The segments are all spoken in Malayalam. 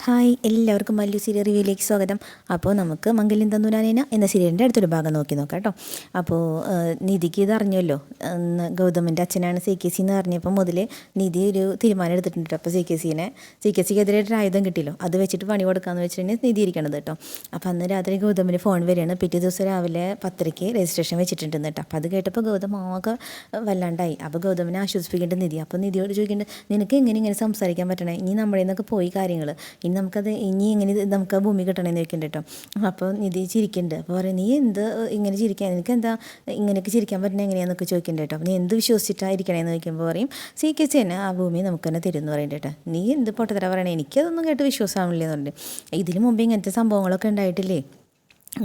ഹായ്, എല്ലാവർക്കും മല്ലു സീരിയൽ റിവ്യൂയിലേക്ക് സ്വാഗതം. അപ്പോൾ നമുക്ക് മംഗല്യം തന്നുരാനേന എന്ന സീരിയലിൻ്റെ അടുത്തൊരു ഭാഗം നോക്കാം കേട്ടോ. അപ്പോൾ നിധിക്ക് ഇത് അറിഞ്ഞല്ലോ, ഗൗതമിൻ്റെ അച്ഛനാണ് CKC എന്ന് അറിഞ്ഞപ്പോൾ മുതൽ നിധി ഒരു തീരുമാനം എടുത്തിട്ടുണ്ട്. അപ്പോൾ സി കെ സിക്കെതിരായിട്ട് ആയുധം കിട്ടിയല്ലോ, അത് വെച്ചിട്ട് പണി കൊടുക്കാമെന്ന് വെച്ചിട്ടാണ് നിധി ഇരിക്കണത് കേട്ടോ. അപ്പോൾ അന്ന് രാത്രി ഗൗതമിൻ്റെ ഫോൺ വരികയാണ്. പിറ്റേ ദിവസം രാവിലെ 10:00 രജിസ്ട്രേഷൻ വെച്ചിട്ടുണ്ടെന്ന് കേട്ടോ. അപ്പോൾ അത് കേട്ടപ്പോൾ ഗൗതം ആകെ വല്ലാണ്ടായി. അപ്പോൾ ഗൗതമിനെ ആശ്വസിപ്പിക്കേണ്ട നിധി. അപ്പോൾ നിധിയോട് ചോദിക്കേണ്ടത്, നിനക്ക് ഇങ്ങനെ സംസാരിക്കാൻ പറ്റണേ? ഇനി നമ്മുടെ നിന്നൊക്കെ പോയി കാര്യങ്ങൾ, ഇനി എങ്ങനെ നമുക്ക് ആ ഭൂമി കിട്ടണമെന്ന് ചോദിക്കണ്ട കേട്ടോ. അപ്പോൾ നിധി ചിരിക്കുന്നുണ്ട്. അപ്പോൾ പറയും, നീ എന്ത് ഇങ്ങനെ ചിരിക്കാൻ, എനിക്ക് എന്താ ഇങ്ങനെയൊക്കെ ചിരിക്കാൻ പറ്റണേ എങ്ങനെയാണെന്നൊക്കെ ചോദിക്കണ്ട കേട്ടോ. നീ എന്ത് വിശ്വസിച്ചിട്ടായിരിക്കണേന്ന് ചോദിക്കുമ്പോൾ പറയും, CKC തന്നെ ആ ഭൂമി നമുക്ക് തന്നെ തരും എന്ന് പറയണ്ട കേട്ടോ. നീ എന്ത് പൊട്ടത്തര പറയണേ, എനിക്കതൊന്നും കേട്ട് വിശ്വാസമാവില്ലെന്ന് പറഞ്ഞിട്ട്. ഇതിന് മുമ്പ് ഇങ്ങനത്തെ സംഭവങ്ങളൊക്കെ ഉണ്ടായിട്ടില്ലേ?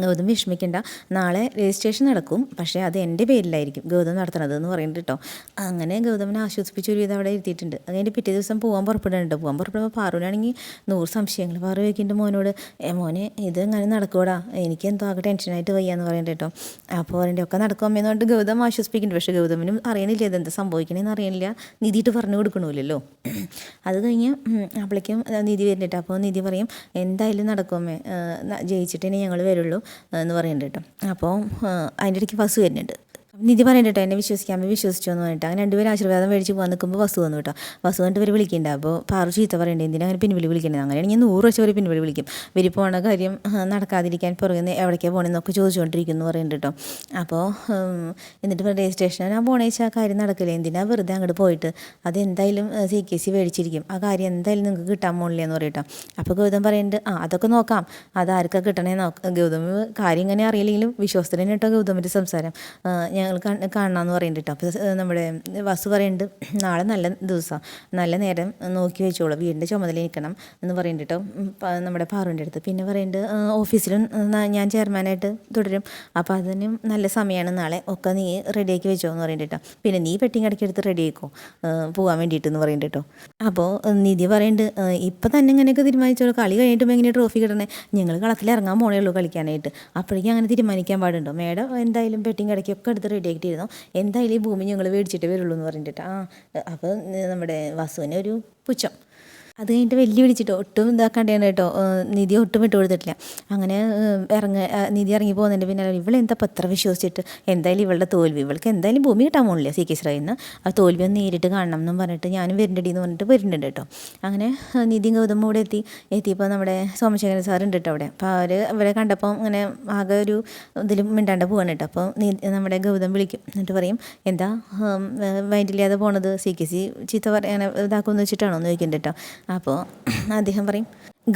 ഗൗതം വിഷമിക്കേണ്ട, നാളെ രജിസ്ട്രേഷൻ നടക്കും, പക്ഷേ അത് എൻ്റെ പേരിലായിരിക്കും ഗൗതം നടത്തണത് എന്ന് പറയുന്നുണ്ട് കേട്ടോ. അങ്ങനെ ഗൗതമിനെ ആശ്വസിപ്പിച്ച് ഒരു വിധം അവിടെ ഇരുത്തിയിട്ടുണ്ട്. അതിൻ്റെ പിറ്റേ ദിവസം പോകാൻ പുറപ്പെടുമ്പോൾ പാറുവിനാണെങ്കിൽ 100 സംശയങ്ങൾ. പാറു ചോദിക്കുന്നുണ്ട് മോനോട്, മോനെ ഇത് അങ്ങനെ നടക്കൂടാ, എനിക്ക് എന്തോ ആകെ ടെൻഷനായിട്ട് വയ്യാന്ന് പറയുന്നുണ്ട് കേട്ടോ. അപ്പോൾ പറയണ്ടേ ഒക്കെ നടക്കും അമ്മയെന്ന് പറഞ്ഞിട്ട് ഗൗതം ആശ്വസിപ്പിക്കുന്നുണ്ട്. പക്ഷേ ഗൗതമിനും അറിയണില്ല ഇതെന്താ സംഭവിക്കണേന്ന് അറിയണില്ല, നിധിയിട്ട് പറഞ്ഞു കൊടുക്കണമില്ലല്ലോ. അത് കഴിഞ്ഞ് അപ്പോഴേക്കും നിധി വരുന്നുണ്ട്. അപ്പോൾ നിധി പറയും, എന്തായാലും നടക്കും അമ്മേ, ജയിച്ചിട്ടേ ഞങ്ങൾ വരുള്ളൂ എന്ന് പറയുന്നുണ്ട് കേട്ടോ. അപ്പോൾ അതിൻ്റെ ഇടയ്ക്ക് വസു വരുന്നുണ്ട്. നിധി പറയണ്ട കേട്ടോ, എന്നെ വിശ്വസിക്കാമേ വിശ്വസിച്ചോ എന്ന് പറഞ്ഞിട്ട്. അങ്ങനെ രണ്ടുപേരും ആശീർവാദം മേടിച്ച് പോകാൻ നിൽക്കുമ്പോൾ വസു വന്നു കേട്ടോ. വസു കണ്ടിട്ട് ഇവർ വിളിക്കണ്ട. അപ്പോൾ പാറു ചീത്ത പറയണ്ടേ, എന്തിനാ അങ്ങനെ പിൻവിളി വിളിക്കണേ? അങ്ങനെയാണെങ്കിൽ 100 വെച്ച് അവർ പിൻവിളി വിളിക്കും. ഇവർ പോണ കാര്യം നടക്കാതിരിക്കാൻ പുറകുന്ന എവിടേക്കാണ് പോകണമെന്നൊക്കെ ചോദിച്ചുകൊണ്ടിരിക്കുന്നു പറയുന്നുണ്ട് കേട്ടോ. അപ്പോൾ എന്നിട്ട് രജിസ്ട്രേഷൻ ഞാൻ പോണേച്ചാൽ ആ കാര്യം നടക്കില്ല, എന്തിനാ വെറുതെ അങ്ങോട്ട് പോയിട്ട്, അതെന്തായാലും CKC മേടിച്ചിരിക്കും, ആ കാര്യം എന്തായാലും നിങ്ങൾക്ക് കിട്ടാൻ പോണില്ല എന്ന് പറയട്ടോ. അപ്പോൾ ഗൗതം പറയുന്നുണ്ട്, അതൊക്കെ നോക്കാം, അതാർക്കാ കിട്ടണേ നോക്കാം. ഗൗതം കാര്യം ഇങ്ങനെ അറിയില്ലെങ്കിലും വിശ്വാസത്തിന് കേട്ടോ ഗൗതമിൻ്റെ സംസാരം. ഞങ്ങൾ കാണാമെന്ന് പറയുന്നുണ്ട് കേട്ടോ. അപ്പോൾ നമ്മുടെ വസു പറയുന്നുണ്ട്, നാളെ നല്ല ദിവസമാണ്, നല്ല നേരം നോക്കി വെച്ചോളൂ, വീടിൻ്റെ ചുമതല നിൽക്കണം എന്ന് പറയുന്നുണ്ട് കേട്ടോ നമ്മുടെ പാറുവിൻ്റെ അടുത്ത്. പിന്നെ പറയുന്നുണ്ട്, ഓഫീസിലും ഞാൻ ചെയർമാനായിട്ട് തുടരും, അപ്പോൾ അതിനും നല്ല സമയമാണ് നാളെ, ഒക്കെ നീ റെഡിയാക്കി വെച്ചോ എന്ന് പറയുന്നുണ്ട് കേട്ടോ. പിന്നെ നീ പെട്ടിങ് ഇടയ്ക്കെടുത്ത് റെഡി ആയിക്കോ പോകാൻ വേണ്ടിയിട്ടെന്ന് പറയുന്നുണ്ട് കേട്ടോ. അപ്പോൾ നിധി പറയുന്നുണ്ട്, ഇപ്പം തന്നെ ഇങ്ങനെയൊക്കെ തീരുമാനിച്ചോളൂ, കളി കഴിഞ്ഞിട്ടുമ്പോൾ എങ്ങനെ ട്രോഫി കിട്ടണേ, ഞങ്ങൾ കളത്തിൽ ഇറങ്ങാൻ പോണേ ഉള്ളൂ കളിക്കാനായിട്ട്, അപ്പോഴേക്കും അങ്ങനെ തീരുമാനിക്കാൻ പാടുണ്ടോ? മേഡം എന്തായാലും പെട്ടിങ് ഇടയ്ക്കൊക്കെ എടുത്ത് റെഡി ആക്കിയിട്ടിരുന്നു, എന്തായാലും ഈ ഭൂമി ഞങ്ങൾ മേടിച്ചിട്ട് വരുള്ളൂ എന്ന് പറഞ്ഞിട്ട്. അപ്പോൾ നമ്മുടെ വസുവിന് ഒരു പുച്ഛം. അത് കഴിഞ്ഞിട്ട് വെല്ലുവിളിച്ചിട്ടോ ഒട്ടും ഇതാക്കാണ്ടാണ് കേട്ടോ. നിധി ഒട്ടും വിട്ടു കൊടുത്തിട്ടില്ല. അങ്ങനെ നിധി ഇറങ്ങി പോകുന്നുണ്ട്. പിന്നെ ഇവളെന്താ പത്രം വിശ്വസിച്ചിട്ട്, എന്തായാലും ഇവളുടെ തോൽവി, ഇവൾക്ക് എന്തായാലും ഭൂമി കിട്ടാൻ പോകണില്ല CKC നിന്ന്, ആ തോൽവി ഒന്ന് നേരിട്ട് കാണണം എന്നും പറഞ്ഞിട്ട് ഞാനും വരുന്നുണ്ട് എന്ന് പറഞ്ഞിട്ട് വരുന്നുണ്ട് കേട്ടോ. അങ്ങനെ നിധിയും ഗൗതമും കൂടെ എത്തിയപ്പോൾ നമ്മുടെ സോമശേഖരൻ സാറുണ്ട് കേട്ടോ അവിടെ. അപ്പോൾ അവരെ കണ്ടപ്പോൾ അങ്ങനെ ആകെ ഒരു ഇതിലും മിണ്ടാണ്ട് പോവാണ് കേട്ടോ. അപ്പോൾ നമ്മുടെ ഗൗതം വിളിക്കും, എന്നിട്ട് പറയും, എന്താ മൈൻഡില്ലാതെ പോണത്, CKC ചീത്ത പറയാൻ ഇതാക്കുമെന്ന് വെച്ചിട്ടാണോ എന്ന് ചോദിക്കുന്നുണ്ട് കേട്ടോ. അപ്പോൾ അദ്ദേഹം പറയും,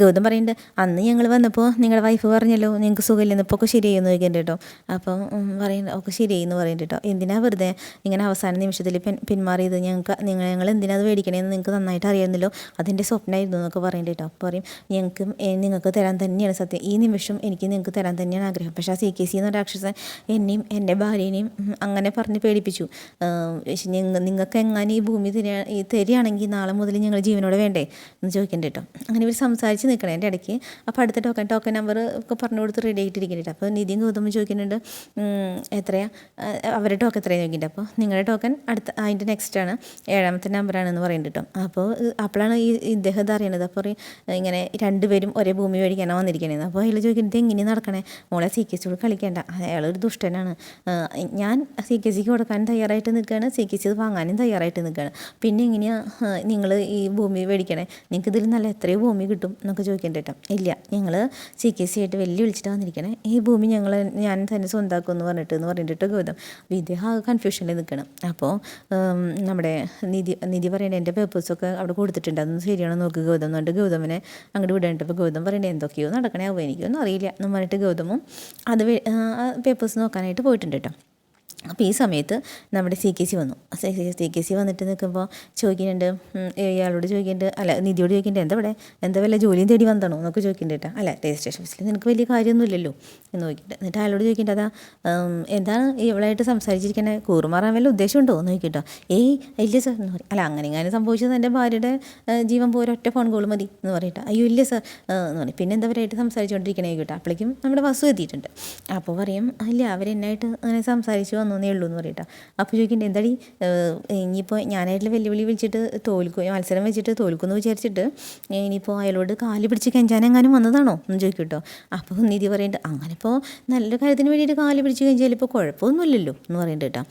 ഗൗതം പറയുന്നുണ്ട്, അന്ന് ഞങ്ങൾ വന്നപ്പോൾ നിങ്ങളുടെ വൈഫ് പറഞ്ഞല്ലോ നിങ്ങൾക്ക് സുഖമില്ലെന്ന്, ഇപ്പോൾ ഒക്കെ ശരിയായെന്ന് ചോദിക്കുന്നുണ്ട് കേട്ടോ. അപ്പം പറയുന്നത് ഒക്കെ ശരിയായെന്ന് പറയുന്നുണ്ട് കേട്ടോ. എന്തിനാ വെറുതെ ഇങ്ങനെ അവസാന നിമിഷത്തിൽ പിന്മാറിയത്, ഞങ്ങൾ എന്തിനാ അത് മേടിക്കണേന്ന് നിങ്ങൾക്ക് നന്നായിട്ട് അറിയാമെന്നല്ലോ, അതെൻ്റെ സ്വപ്നമായിരുന്നു എന്നൊക്കെ പറയുന്നുണ്ട് കേട്ടോ. അപ്പോൾ പറയും, നിങ്ങൾക്ക് തരാൻ തന്നെയാണ് സത്യം, ഈ നിമിഷം എനിക്ക് നിങ്ങൾക്ക് തരാൻ തന്നെയാണ് ആഗ്രഹം, പക്ഷേ ആ CKC എന്ന രാക്ഷസൻ എന്നെയും എൻ്റെ ഭാര്യേനെയും അങ്ങനെ പറഞ്ഞ് പേടിപ്പിച്ചു, നിങ്ങൾക്ക് എങ്ങനെ ഈ ഭൂമി തരികയാണെങ്കിൽ നാളെ മുതൽ ഞങ്ങൾ ജീവനോടെ വേണ്ടേ എന്ന് ചോദിക്കുന്നുണ്ട് കേട്ടോ. അങ്ങനെ ഇവർ സംസാരിച്ച് നിൽക്കണം എൻ്റെ ഇടയ്ക്ക്. അപ്പോൾ അടുത്ത ടോക്കൺ നമ്പർ ഒക്കെ പറഞ്ഞു കൊടുത്ത് റെഡി ആയിട്ടിരിക്കുന്നുണ്ട്. അപ്പോൾ നിധിയും ഗൗതമും ചോദിക്കുന്നുണ്ട്, എത്രയാണ് അവരുടെ ടോക്കൺ എത്രയാണ് ചോദിക്കുന്നുണ്ട്. അപ്പോൾ നിങ്ങളുടെ ടോക്കൺ അതിൻ്റെ നെക്സ്റ്റാണ് 7ാമത്തെ നമ്പറാണെന്ന് പറയുന്നുണ്ട് കേട്ടോ. അപ്പോഴാണ് ഇദ്ദേഹം ഇത് അറിയണത്. അപ്പോൾ ഇങ്ങനെ രണ്ടുപേരും ഒരേ ഭൂമി മേടിക്കാനാണ് വന്നിരിക്കണേന്ന്. അപ്പോൾ അയാൾ ചോദിക്കുന്നത്, എങ്ങനെ നടക്കണേ മോളെ, CKCയോട് കളിക്കേണ്ട, അയാളൊരു ദുഷ്ടനാണ്, ഞാൻ CKCക്ക് കൊടുക്കാൻ തയ്യാറായിട്ട് നിൽക്കുകയാണ്, CKC അത് വാങ്ങാനും തയ്യാറായിട്ട് നിൽക്കുകയാണ്, പിന്നെ എങ്ങനെയാണ് നിങ്ങൾ ഈ ഭൂമി മേടിക്കണേ, നിങ്ങൾക്ക് ഇതിൽ നല്ല എത്രയോ ഭൂമി കിട്ടും എന്നൊക്കെ ചോദിക്കേണ്ട കേട്ടോ. ഇല്ല, ഞങ്ങൾ CKC ആയിട്ട് വെല്ലുവിളിച്ചിട്ട് വന്നിരിക്കണേ, ഈ ഭൂമി ഞാൻ തന്നെ സ്വന്തമാക്കും എന്ന് പറഞ്ഞിട്ട് ഗൗതം ഇദ്ദേഹം കൺഫ്യൂഷനിൽ നിൽക്കണം. അപ്പോൾ നമ്മുടെ നിധി പറയേണ്ടത്, എൻ്റെ പേപ്പേഴ്സൊക്കെ അവിടെ കൊടുത്തിട്ടുണ്ട്, അതൊന്നും ശരിയാണോ നോക്ക് ഗൗതം എന്ന് പറഞ്ഞിട്ട് ഗൗതമിനെ അങ്ങോട്ട് വിടേണ്ട. അപ്പോൾ ഗൗതം പറയേണ്ടത്, എന്തൊക്കെയോ നടക്കണേ ആവുക, എനിക്കൊന്നും അറിയില്ല എന്ന് പറഞ്ഞിട്ട് ഗൗതമും അത് പേപ്പേഴ്സ് നോക്കാനായിട്ട് പോയിട്ടുണ്ട് കേട്ടോ. അപ്പോൾ ഈ സമയത്ത് നമ്മുടെ CKC വന്നു. CKC വന്നിട്ട് നിൽക്കുമ്പോൾ ചോദിക്കുന്നുണ്ട്, ഇയാളോട് ചോദിക്കുന്നുണ്ട്, അല്ല നിധിയോട് ചോദിക്കുന്നുണ്ട്, എന്താ വല്ല ജോലിയും തേടി വന്നതാണോ എന്നൊക്കെ ചോദിക്കുന്നുണ്ട് കേട്ടോ. അല്ല രജിസ്ട്രേഷൻ ഓഫീസിൽ നിനക്ക് വലിയ കാര്യമൊന്നുമില്ലല്ലോ എന്ന് ചോദിക്കുന്നുണ്ട്. എന്നിട്ട് അയാളോട് ചോദിക്കേണ്ടത്, എന്താണ് ഇവളായിട്ട് സംസാരിച്ചിരിക്കണേ, കൂറുമാറാൻ വല്ല ഉദ്ദേശമുണ്ടോ എന്ന് ചോദിക്കട്ടോ. ഇല്ല സാർ എന്ന് പറയും. അല്ല അങ്ങനെ സംഭവിച്ചത് എൻ്റെ ഭാര്യയുടെ ജീവൻ പോയി ഒറ്റ ഫോൺ കോൾ മതി എന്ന് പറയട്ടെ. അയ്യോ ഇല്ല സാർ എന്ന് പറയും. പിന്നെ എന്താ അവരായിട്ട് സംസാരിച്ചുകൊണ്ടിരിക്കണേ കേട്ടോ. അപ്പോഴേക്കും നമ്മുടെ വസു എത്തിയിട്ടുണ്ട്. അപ്പോൾ പറയും, ഇല്ല അവരെന്നായിട്ട് അങ്ങനെ സംസാരിച്ചു വന്നേ ഉള്ളൂ എന്ന് പറയട്ടോ. അപ്പോൾ ചോദിക്കണ്ടേ എന്താടി ഇനിയിപ്പോൾ ഞാനായിട്ടുള്ള വെല്ലുവിളി വിളിച്ചിട്ട് മത്സരം വെച്ചിട്ട് തോൽക്കുമെന്ന് വിചാരിച്ചിട്ട് ഇനിയിപ്പോൾ അയാളോട് കാല് പിടിച്ച് കെഞ്ചാനെങ്ങാനും വന്നതാണോ എന്ന് ചോദിക്കും കേട്ടോ. അപ്പോൾ നിധി പറയുന്നുണ്ട് അങ്ങനെ ഇപ്പോൾ നല്ലൊരു കാര്യത്തിന് വേണ്ടിയിട്ട് കാല് പിടിച്ച് കഴിഞ്ഞാൽ ഇപ്പോൾ കുഴപ്പമൊന്നുമില്ലല്ലോ എന്ന് പറയുന്നുണ്ട് കേട്ടോ.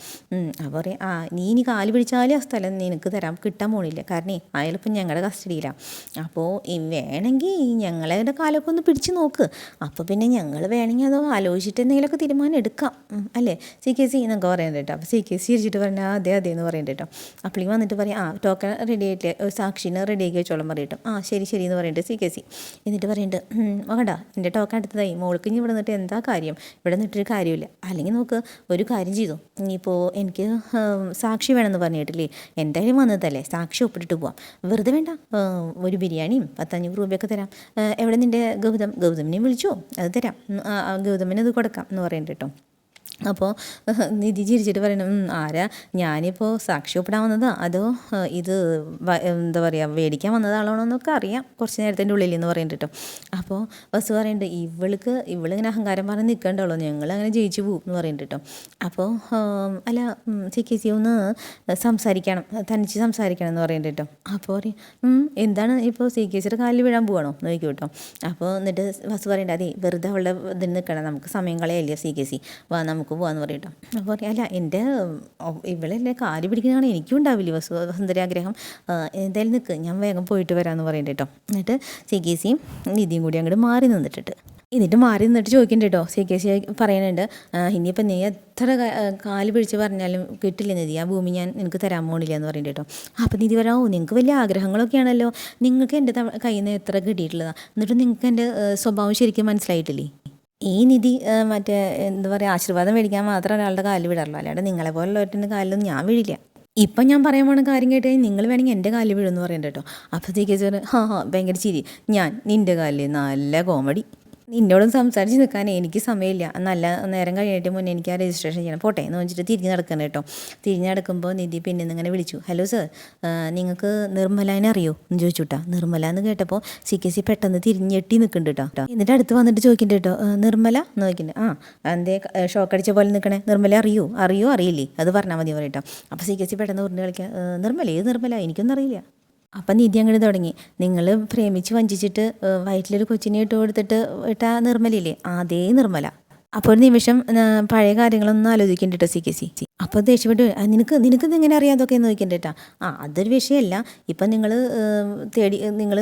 അപ്പോൾ പറയും നീ ഇനി കാല് പിടിച്ചാലും ആ സ്ഥലം നിനക്ക് കിട്ടാൻ പോണില്ല, കാരണം അയാളിപ്പോൾ ഞങ്ങളുടെ കസ്റ്റഡിയിലാണ്. അപ്പോൾ വേണമെങ്കിൽ ഞങ്ങളുടെ കാലൊക്കെ ഒന്ന് പിടിച്ച് നോക്ക്, അപ്പോൾ പിന്നെ ഞങ്ങൾ വേണമെങ്കിൽ അത് ആലോചിച്ചിട്ട് എന്തെങ്കിലുമൊക്കെ തീരുമാനം എടുക്കാം അല്ലേ CKC എന്നൊക്കെ പറയുന്നുണ്ട് കേട്ടോ. അപ്പോൾ CKC ചിരിച്ചിട്ട് പറഞ്ഞാൽ അതെ അതെ എന്ന് പറയുന്നുണ്ട് കേട്ടോ. അപ്പോഴേക്കും വന്നിട്ട് പറയും ടോക്കൺ റെഡി ആയിട്ട് സാക്ഷിനെ റെഡി ആക്കി വെച്ചോളം പറയട്ടോ. ശരി ശരി എന്ന് പറയുന്നുണ്ട് CKC. എന്നിട്ട് പറയുന്നുണ്ട് വേണ്ട എൻ്റെ ടോക്കൺ എടുത്തതായി മോൾക്ക് ഇനി ഇവിടെ നിന്നിട്ട് എന്താ കാര്യം, ഇവിടെ നിന്നിട്ടൊരു കാര്യമില്ല. അല്ലെങ്കിൽ നോക്ക് ഒരു കാര്യം ചെയ്തു, ഇനിയിപ്പോൾ എനിക്ക് സാക്ഷി വേണമെന്ന് പറഞ്ഞിട്ടില്ലേ, എന്തായാലും വന്നതല്ലേ സാക്ഷി ഒപ്പിട്ടിട്ട് പോവാം, വെറുതെ വേണ്ട ഒരു ബിരിയാണിയും 100-500 രൂപയൊക്കെ തരാം, എവിടെ നിൻ്റെ ഗൗതമിനെയും വിളിച്ചോ അത് തരാം, ഗൗതമിന് അത് കൊടുക്കാം എന്ന് പറയുന്നുണ്ട് കേട്ടോ. അപ്പോൾ നിധി ചിരിച്ചിട്ട് പറയണം ആരാ ഞാനിപ്പോൾ സാക്ഷി ഒപ്പിടാൻ വന്നതാ അതോ ഇത് എന്താ പറയുക മേടിക്കാൻ വന്നതാണോ എന്നൊക്കെ അറിയാം കുറച്ച് നേരത്തിൻ്റെ ഉള്ളിൽ എന്ന് പറയുന്നുണ്ട് കേട്ടോ. അപ്പോൾ ബസ് പറയുന്നുണ്ട് ഇവളിങ്ങനെ അഹങ്കാരം പറഞ്ഞ് നിൽക്കണ്ടല്ലോ, ഞങ്ങളങ്ങനെ ജയിച്ചു പോകും എന്ന് പറയുന്നുണ്ട് കേട്ടോ. അപ്പോൾ അല്ല CKC ഒന്ന് സംസാരിക്കണം, തനിച്ച് സംസാരിക്കണം എന്ന് പറയുന്നുണ്ട് കേട്ടോ. അപ്പോൾ പറയും എന്താണ് ഇപ്പോൾ CKCയുടെ കാലിൽ വീഴാൻ പോവാണോ എന്ന് ചോദിക്കും കേട്ടോ. അപ്പോൾ എന്നിട്ട് ബസ് പറയുന്നുണ്ട് അതെ വെറുതെ അവളുടെ ഇതിന് നിൽക്കണം, നമുക്ക് സമയം കളയല്ലേ CKC, വാ നമുക്ക് പോകാമെന്ന് പറയട്ടോ. അപ്പോൾ പറയാം അല്ല എൻ്റെ ഇവളെന്നെ കാല് പിടിക്കുന്നതാണ് എനിക്കും ഉണ്ടാവില്ലേ വസുന്ധരാഗ്രഹം, എന്തായാലും നിൽക്ക് ഞാൻ വേഗം പോയിട്ട് വരാമെന്ന് പറയണ്ട കേട്ടോ. എന്നിട്ട് CKCയും നിധിയും കൂടി അങ്ങോട്ട് മാറി നിന്നിട്ട് ചോദിക്കുന്നുണ്ട് കേട്ടോ. CKC പറയുന്നുണ്ട് ഇനിയിപ്പോൾ നീ എത്ര കാല് പിടിച്ച് പറഞ്ഞാലും കിട്ടില്ല നിധി, ആ ഭൂമി ഞാൻ നിനക്ക് തരാൻ പോകണില്ല എന്ന് പറയുന്നുണ്ട് കേട്ടോ. അപ്പോൾ നിധി പറയാം നിങ്ങൾക്ക് വലിയ ആഗ്രഹങ്ങളൊക്കെയാണല്ലോ, നിങ്ങൾക്ക് എൻ്റെ കയ്യിൽ നിന്ന് എത്ര കിട്ടിയിട്ടുള്ളതാണ്, എന്നിട്ട് നിങ്ങൾക്ക് എൻ്റെ സ്വഭാവം ശരിക്കും മനസ്സിലായിട്ടില്ലേ. ഈ നിധി മറ്റേ എന്താ പറയുക ആശീർവാദം മേടിക്കാൻ മാത്രം ഒരാളുടെ കാലിൽ വിടാറുള്ളൂ, അല്ലാണ്ട് നിങ്ങളെ പോലുള്ളവരുടെ കാലിലൊന്നും ഞാൻ വീഴില്ല. ഇപ്പം ഞാൻ പറയാൻ പോണ കാര്യം കേട്ട് നിങ്ങൾ വേണമെങ്കിൽ എൻ്റെ കാലിൽ വീഴുമെന്ന് പറയുന്നുണ്ട് കേട്ടോ. അപ്പോഴത്തേക്ക് ഭയങ്കര ചിരി, ഞാൻ നിൻ്റെ കാലിൽ നല്ല കോമഡി, നിന്നോടും സംസാരിച്ച് നിൽക്കാൻ എനിക്ക് സമയമില്ല, നല്ല നേരം കഴിഞ്ഞിട്ട് മുന്നേ എനിക്ക് ആ രജിസ്ട്രേഷൻ ചെയ്യണം, പോട്ടെ എന്ന് വെച്ചിട്ട് തിരിഞ്ഞ് നടക്കണം കേട്ടോ. തിരിഞ്ഞ് നടക്കുമ്പോൾ നിധി പിന്നെ ഇങ്ങനെ വിളിച്ചു, ഹലോ സർ നിങ്ങൾക്ക് നിർമ്മലാനെ അറിയോ എന്ന് ചോദിച്ചു കേട്ടോ. നിർമ്മല എന്ന് കേട്ടപ്പോൾ CKC പെട്ടെന്ന് തിരിഞ്ഞെട്ടി നിൽക്കുന്നുണ്ട് കേട്ടോ. എന്നിട്ട് അടുത്ത് വന്നിട്ട് ചോദിക്കുന്നുണ്ട് കേട്ടോ നിർമ്മല എന്ന് ചോദിക്കുന്നുണ്ട്. എന്തേ ഷോക്ക് അടിച്ച പോലെ നിൽക്കണേ, നിർമ്മല അറിയോ അറിയില്ലേ അത് പറഞ്ഞാൽ മതി പറയട്ടോ. അപ്പോൾ CKC പെട്ടെന്ന് ഉരുണ്ട് കളിക്കുക, നിർമ്മല എനിക്കൊന്നും അറിയില്ല. അപ്പം നിധി അങ്ങോട്ട് തുടങ്ങി, നിങ്ങൾ പ്രേമിച്ച് വഞ്ചിച്ചിട്ട് വയറ്റിലൊരു കൊച്ചിനെ ഇട്ട് കൊടുത്തിട്ട് ഇട്ട നിർമ്മലയില്ലേ അതേ നിർമ്മല. അപ്പോൾ ഒരു നിമിഷം പഴയ കാര്യങ്ങളൊന്നും ആലോചിക്കേണ്ട കേട്ടോ CKC. അപ്പോൾ ദേഷ്യപ്പെട്ട് നിനക്ക് എങ്ങനെ അറിയാം അതൊക്കെ എന്ന് ചോദിക്കേണ്ട കേട്ടോ. അതൊരു വിഷയമല്ല, ഇപ്പം നിങ്ങൾ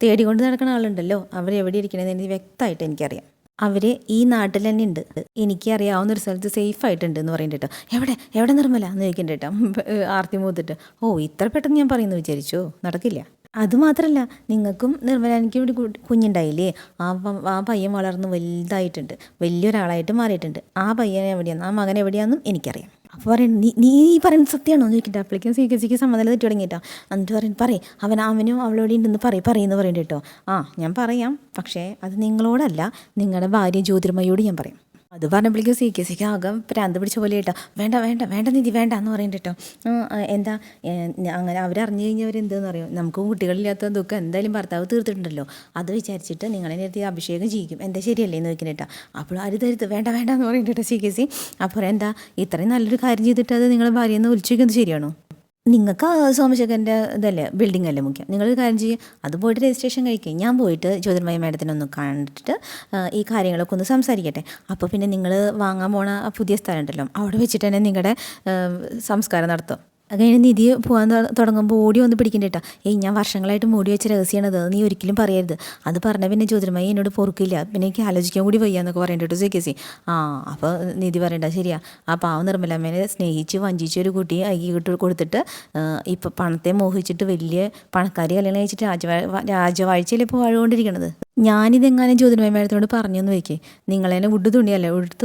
തേടിക്കൊണ്ട് നടക്കുന്ന ആളുണ്ടല്ലോ, അവരെവിടെ ഇരിക്കണമെന്ന് എനിക്ക് വ്യക്തമായിട്ട് എനിക്കറിയാം, അവർ ഈ നാട്ടിൽ തന്നെ ഉണ്ട്, എനിക്ക് അറിയാവുന്നൊരു സ്ഥലത്ത് സേഫ് ആയിട്ടുണ്ട് എന്ന് പറയുന്നുണ്ട് കേട്ടോ. എവിടെ നിർമ്മല എന്ന് ചോദിക്കണ്ട കേട്ടോ ആർത്തി മൂത്തിട്ട്. ഇത്ര പെട്ടെന്ന് ഞാൻ പറയുന്നു വിചാരിച്ചോ, നടക്കില്ല. അതുമാത്രമല്ല നിങ്ങൾക്കും നിർമ്മലാനിക്കും ഇവിടെ കുഞ്ഞുണ്ടായില്ലേ, ആ പയ്യൻ വളർന്ന് വലുതായിട്ടുണ്ട്, വലിയൊരാളായിട്ട് മാറിയിട്ടുണ്ട്, ആ പയ്യൻ എവിടെയാണെന്ന് ആ മകൻ എവിടെയാണെന്നും എനിക്കറിയാം. അപ്പോൾ പറയും നീ പറയുന്നത് സത്യമാണോ എന്ന് ചോദിക്കട്ടെ. അപ്പോഴേക്കും CKCക്ക് സമ്മതം തെറ്റി തുടങ്ങിയിട്ടോ. എന്നിട്ട് പറയും അവനും അവളോട് ഉണ്ടെന്ന് പറയുന്നു പറയുന്നുണ്ട് കേട്ടോ. ഞാൻ പറയാം, പക്ഷേ അത് നിങ്ങളോടല്ല നിങ്ങളുടെ ഭാര്യ ജ്യോതിർമയോട് ഞാൻ പറയും. അത് പറഞ്ഞപ്പോഴേക്കും CKCക്ക് ആകെ പ്രാന്ത് പിടിച്ച പോലെ കേട്ടോ. വേണ്ട നിധി വേണ്ട എന്ന് പറയുന്നുണ്ട് കേട്ടോ. എന്താ അങ്ങനെ അവരറിഞ്ഞു കഴിഞ്ഞാൽ അവരെന്തെന്ന് അറിയോ, നമുക്ക് കുട്ടികളില്ലാത്ത ദുഃഖം എന്തായാലും ഭർത്താവ് തീർത്തിട്ടുണ്ടല്ലോ, അത് വിചാരിച്ചിട്ട് നിങ്ങളെ നേരത്തെ അഭിഷേകം ചെയ്യിക്കും, എന്താ ശരിയല്ലേ എന്ന് ചോദിക്കുന്നത് കേട്ടോ. അപ്പോൾ അരുത് വേണ്ട എന്ന് പറയുന്നുണ്ട് കേട്ടോ CKC. അപ്പോൾ എന്താ ഇത്രയും നല്ലൊരു കാര്യം ചെയ്തിട്ട് അത് നിങ്ങളുടെ ഭാര്യയെന്ന് വിളിച്ചിരിക്കുന്നത് ശരിയാണോ? നിങ്ങൾക്ക് സോമശേഖരൻ്റെ ഇതല്ലേ ബിൽഡിംഗ് അല്ലേ മുഖ്യം, നിങ്ങളൊരു കാര്യം ചെയ്യും, അത് പോയിട്ട് രജിസ്ട്രേഷൻ കഴിക്കുക, ഞാൻ പോയിട്ട് ജ്യോതിർമയ മാഡത്തിനൊന്ന് കണ്ടിട്ട് ഈ കാര്യങ്ങളൊക്കെ ഒന്ന് സംസാരിക്കട്ടെ. അപ്പോൾ പിന്നെ നിങ്ങൾ വാങ്ങാൻ പോണ പുതിയ സ്ഥലം ഉണ്ടല്ലോ അവിടെ വെച്ചിട്ട് തന്നെ നിങ്ങളുടെ സംസ്കാരം നടത്തും. അത് കഴിഞ്ഞ് നിധി പോകാൻ തുടങ്ങുമ്പോൾ ഓടി വന്ന് പിടിക്കേണ്ടിട്ടാ. ഞാൻ വർഷങ്ങളായിട്ട് മൂടി വെച്ച രഹസ്യമാണത്, നീ ഒരിക്കലും പറയരുത്, അത് പറഞ്ഞാൽ പിന്നെ ജ്യോതിർമയി എന്നോട് പൊറുക്കില്ല, പിന്നെ എനിക്ക് ആലോചിക്കാൻ കൂടി വയ്യാന്നൊക്കെ പറയണ്ടോ CKC. അപ്പോൾ നിധി പറയണ്ട ശരിയാ, ആ പാവം നിർമ്മലമ്മേനെ സ്നേഹിച്ച് വഞ്ചിച്ചൊരു കുട്ടിയെ അയ്യിട്ട് കൊടുത്തിട്ട് ഇപ്പം പണത്തെ മോഹിച്ചിട്ട് വലിയ പണക്കാരി കല്യാണം കഴിച്ചിട്ട് രാജവാഴ്ചയിൽ ഇപ്പോൾ വാഴുകൊണ്ടിരിക്കണത്. ഞാനിതെങ്ങാനും ജ്യോതിർമയ മാഡത്തിനോട് പറഞ്ഞെന്ന് വയ്ക്കേ, നിങ്ങളതിനെ ഉടുത്ത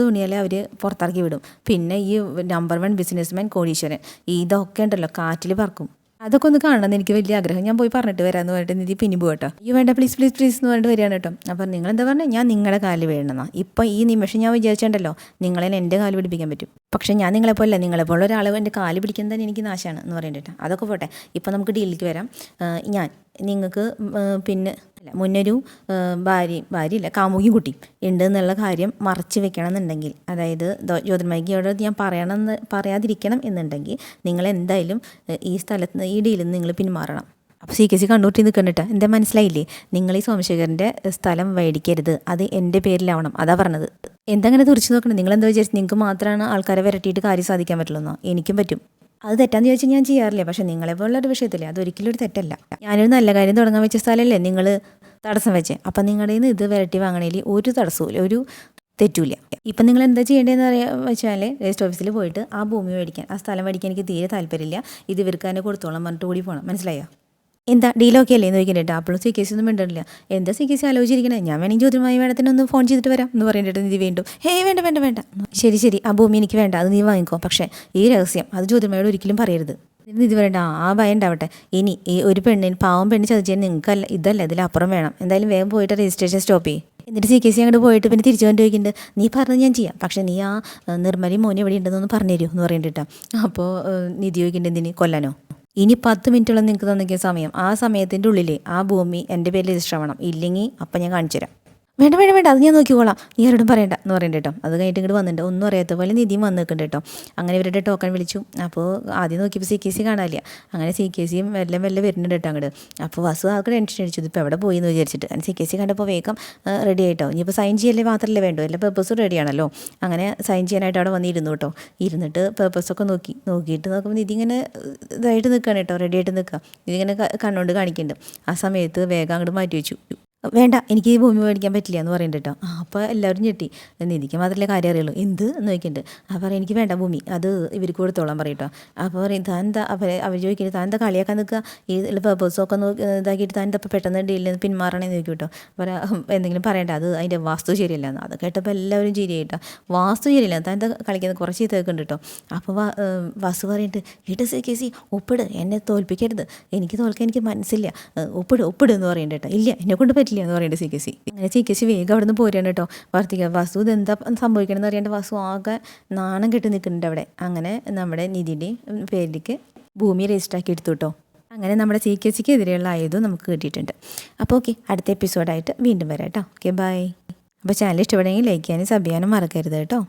തുണിയല്ലേ അവർ പുറത്തിറക്കി വിടും, പിന്നെ ഈ നമ്പർ 1 ബിസിനസ്മാൻ കോടീശ്വരൻ ഇതൊക്കെ ഉണ്ടല്ലോ കാറ്റിൽ പറക്കും. അതൊക്കെ ഒന്ന് കാണണമെന്ന് എനിക്ക് വലിയ ആഗ്രഹം, ഞാൻ പോയി പറഞ്ഞിട്ട് വരാമെന്ന് പറഞ്ഞിട്ട് നിധി പിന്നെ പോകട്ടോ. വേണ്ട പ്ലീസ് എന്ന് പറഞ്ഞിട്ട് വരികയാണ് കേട്ടോ. അപ്പം നിങ്ങളെന്താ പറഞ്ഞത്, ഞാൻ നിങ്ങളുടെ കാലിൽ വീഴണമെന്നാ. ഇപ്പം ഈ നിമിഷം ഞാൻ വിചാരിച്ചിട്ടുണ്ടല്ലോ നിങ്ങളെ എൻ്റെ കാല് പിടിപ്പിക്കാൻ പറ്റും, പക്ഷേ ഞാൻ നിങ്ങളെപ്പോലെ ഒരാൾ എൻ്റെ കാല് പിടിക്കുന്നത് തന്നെ എനിക്ക് നാശമാണ് എന്ന് പറയേണ്ടിട്ട്. അതൊക്കെ പോട്ടെ, ഇപ്പം നമുക്ക് ഡീലിലേക്ക് വരാം. നിങ്ങൾക്ക് പിന്നെ മുന്നൊരു ഭാര്യയില്ല കാമുകിയും കുട്ടിയും ഉണ്ട് എന്നുള്ള കാര്യം മറച്ചു വെക്കണം എന്നുണ്ടെങ്കിൽ, അതായത് ജ്യോതിർമയിയോട് ഞാൻ പറയാതിരിക്കണം എന്നുണ്ടെങ്കിൽ നിങ്ങൾ എന്തായാലും ഈ സ്ഥലത്ത് ഈ ഡീലിൽ നിന്ന് നിങ്ങൾ പിന്മാറണം. അപ്പോൾ CKC കണ്ണൂട്ടി നിൽക്കണ്ടിട്ടാ, എന്താ മനസ്സിലായില്ലേ? നിങ്ങൾ ഈ സോമശേഖരൻ്റെ സ്ഥലം മേടിക്കരുത്, അത് എൻ്റെ പേരിലാവണം, അതാ പറഞ്ഞത്. എന്താ അങ്ങനെ തുറച്ചു നോക്കണം? നിങ്ങളെന്താ വിചാരിച്ചു നിങ്ങൾക്ക് മാത്രമാണ് ആൾക്കാരെ വരട്ടിയിട്ട് കാര്യം സാധിക്കാൻ പറ്റുള്ളൂ? എനിക്കും പറ്റും. അത് തെറ്റാന്ന് ചോദിച്ചാൽ ഞാൻ ചെയ്യാറില്ല, പക്ഷേ നിങ്ങളെപ്പോലുള്ള ഒരു വിഷയത്തില്ലേ അതൊരിക്കലും ഒരു തെറ്റല്ല. ഞാനൊരു നല്ല കാര്യം തുടങ്ങാൻ വെച്ച സ്ഥലമല്ലേ നിങ്ങൾ തടസ്സം വെച്ചേ. അപ്പം നിങ്ങളുടെ നിന്ന് ഇത് വരട്ടി വാങ്ങണേൽ ഒരു തടസ്സവും ഒരു തെറ്റൂല. ഇപ്പം നിങ്ങൾ എന്താ ചെയ്യേണ്ടതെന്ന് വെച്ചാൽ രജിസ്റ്റർ ഓഫീസിൽ പോയിട്ട് ആ ഭൂമി മേടിക്കാൻ, ആ സ്ഥലം മേടിക്കാൻ എനിക്ക് തീരെ താല്പര്യമില്ല, ഇത് ഇവർക്ക് തന്നെ കൊടുത്തോളാം പറഞ്ഞിട്ട് കൂടി പോകണം. മനസ്സിലായോ? എന്താ ഡീലൊക്കെ അല്ലേ എന്ന് ചോദിക്കണ്ടേട്ടോ. അപ്പോഴും CKC ഒന്നും മിണ്ടില്ല. എന്താ CKC ആലോചിച്ചിരിക്കണേ? ഞാൻ വേണമെങ്കിൽ ജ്യോതിർമയി മേഡത്തിനൊന്ന് ഫോൺ ചെയ്തിട്ട് വരാം എന്ന് പറയേണ്ടിട്ട് നിധി വീണ്ടും വേണ്ട. ശരി ആ ഭൂമി എനിക്ക് വേണ്ട, അത് നീ വാങ്ങിക്കോ, പക്ഷേ ഈ രഹസ്യം അത് ജ്യോതിർമയോട് ഒരിക്കലും പറയരുത്. നിധി പറയണ്ട. ആ ഭയം ഉണ്ടാവട്ടെ. ഇനി ഈ ഒരു പാവം പെണ്ണ് ചതിച്ചാൽ നിങ്ങൾക്കല്ല, ഇതല്ല, ഇതിലപ്പുറം വേണം. എന്തായാലും വേഗം പോയിട്ട് രജിസ്ട്രേഷൻ സ്റ്റോപ്പ് ചെയ്യും. എന്നിട്ട് CKC അങ്ങോട്ട് പോയിട്ട് പിന്നെ തിരിച്ചു കൊണ്ട് ചോദിക്കുന്നുണ്ട്, നീ പറഞ്ഞത് ഞാൻ ചെയ്യാം, പക്ഷേ നീ ആ നിർമ്മലി മോനെ എവിടെ ഉണ്ടെന്നൊന്ന് പറഞ്ഞു തരുമോ എന്ന് പറയേണ്ടിട്ടാ. അപ്പോൾ നിധി ചോദിക്കുന്നുണ്ട്, എന്തിന് കൊല്ലാനോ? ഇനി 10 മിനിറ്റോളം നിങ്ങൾക്ക് തന്നിരിക്കുന്ന സമയം, ആ സമയത്തിൻ്റെ ഉള്ളിൽ ആ ഭൂമി എൻ്റെ പേരിൽ രജിസ്റ്റർ ആവണം. ഇല്ലെങ്കിൽ അപ്പം ഞാൻ കാണിച്ചു തരാം. വേണ്ട അത് ഞാൻ നോക്കിക്കോളാം, നീ ആരോടും പറയണ്ട എന്ന് പറയണ്ട കേട്ടോ. അത് കഴിഞ്ഞിട്ട് ഇങ്ങോട്ട് വന്നിട്ടുണ്ട്, ഒന്നും അറിയാത്ത പോലെ നിധിയും വന്ന് നിൽക്കുന്നുണ്ട് കേട്ടോ. അങ്ങനെ ഇവരുടെ ടോക്കൺ വിളിച്ചു. അപ്പോൾ ആദ്യം നോക്കിയപ്പോൾ CKC കാണാനില്ല. അങ്ങനെ CKCയും മെല്ലെ വരുന്നുണ്ട് കേട്ടോ അങ്ങോട്ട്. അപ്പോൾ വസു ആൾക്ക് ടെൻഷൻ അടിച്ചു, ഇതിപ്പോൾ എവിടെ പോയി എന്ന് വിചാരിച്ചിട്ട്. അങ്ങനെ CKC കണ്ടപ്പോൾ വേഗം റെഡി ആയിട്ടോ. ഇനിയിപ്പോൾ സൈൻ ചെയ്യല്ലേ മാത്രമല്ലേ വേണ്ടോ, എല്ലാ പേപ്പേഴ്സും റെഡിയാണല്ലോ. അങ്ങനെ സൈൻ ചെയ്യാനായിട്ട് അവിടെ വന്നിരുന്നു കേട്ടോ. ഇരുന്നിട്ട് പേപ്പേഴ്സൊക്കെ നോക്കിയിട്ട് നോക്കുമ്പോൾ നിധി ഇങ്ങനെ ഇതായിട്ട് നിൽക്കുകയാണ് കേട്ടോ, റെഡി ആയിട്ട് നിൽക്കുക. ഇതിങ്ങനെ കണ്ണുകൊണ്ട് കാണിക്കുന്നുണ്ട്. ആ സമയത്ത് വേഗം അങ്ങോട്ട് മാറ്റി വെച്ചു. വേണ്ട, എനിക്ക് ഈ ഭൂമി മേടിക്കാൻ പറ്റില്ല എന്ന് പറയുന്നുണ്ട് കേട്ടോ. അപ്പോൾ എല്ലാവരും ഞെട്ടി. നിധിക്ക് മാത്രമല്ലേ കാര്യം അറിയുള്ളൂ, എന്ത് എന്ന് ചോദിക്കുന്നുണ്ട്. അപ്പോൾ എനിക്ക് വേണ്ട ഭൂമി, അത് ഇവർക്ക് കൊടുത്തോളാം പറയും കേട്ടോ. അപ്പോൾ പറയും, താൻ എന്താ അവർ ചോദിക്കുന്നത്, താൻ എന്താ കളിയാക്കാൻ നിൽക്കുക, ഈ പേപ്പേഴ്സൊക്കെ ഇതാക്കിയിട്ട് താൻ എന്താ പെട്ടെന്ന് ഡീലിൽ നിന്ന് പിന്മാറണേന്ന് ചോദിക്കും കേട്ടോ. എന്തെങ്കിലും പറയണ്ട, അത് അതിൻ്റെ വാസ്തു ശരിയല്ല എന്ന്. അത് കേട്ടപ്പോൾ എല്ലാവരും ചിരിയായിട്ടോ. വാസ്തു ശരിയല്ല, താൻ എന്താ കളിക്കുന്നത്, കുറച്ച് ചീത്തക്കുണ്ട് കേട്ടോ. അപ്പോൾ വാസു പറഞ്ഞിട്ട്, CKC ഒപ്പിട്, എന്നെ തോൽപ്പിക്കരുത്, എനിക്ക് തോൽക്കാൻ എനിക്ക് മനസ്സില്ല, ഒപ്പിട് എന്ന് പറയുന്നുണ്ട് കേട്ടോ. ഇല്ല, എന്നെ കൊണ്ട് പറ്റില്ല എന്ന് പറയുന്നുണ്ട് CKC. അങ്ങനെ CKC വേഗം അവിടെ നിന്ന് പോരുകയാണ് കേട്ടോ. വാസു ഇതെന്താ സംഭവിക്കണമെന്ന് അറിയാണ്ട് വാസു ആകെ നാണം കെട്ടി നിൽക്കുന്നുണ്ട് അവിടെ. അങ്ങനെ നമ്മുടെ നിധിൻ്റെയും പേരിലേക്ക് ഭൂമി രജിസ്റ്റർ ആക്കി എടുത്തു കേട്ടോ. അങ്ങനെ നമ്മുടെ CKCക്ക് എതിരെയുള്ള ആയുധം നമുക്ക് കിട്ടിയിട്ടുണ്ട്. അപ്പോൾ ഓക്കെ, അടുത്ത എപ്പിസോഡായിട്ട് വീണ്ടും വരാം കേട്ടോ. Okay, bye. അപ്പോൾ ചാനൽ ഇഷ്ടപ്പെടുമെങ്കിൽ ലൈക്ക് ചെയ്യാനും സബ് ചെയ്യാനും മറക്കരുത് കേട്ടോ.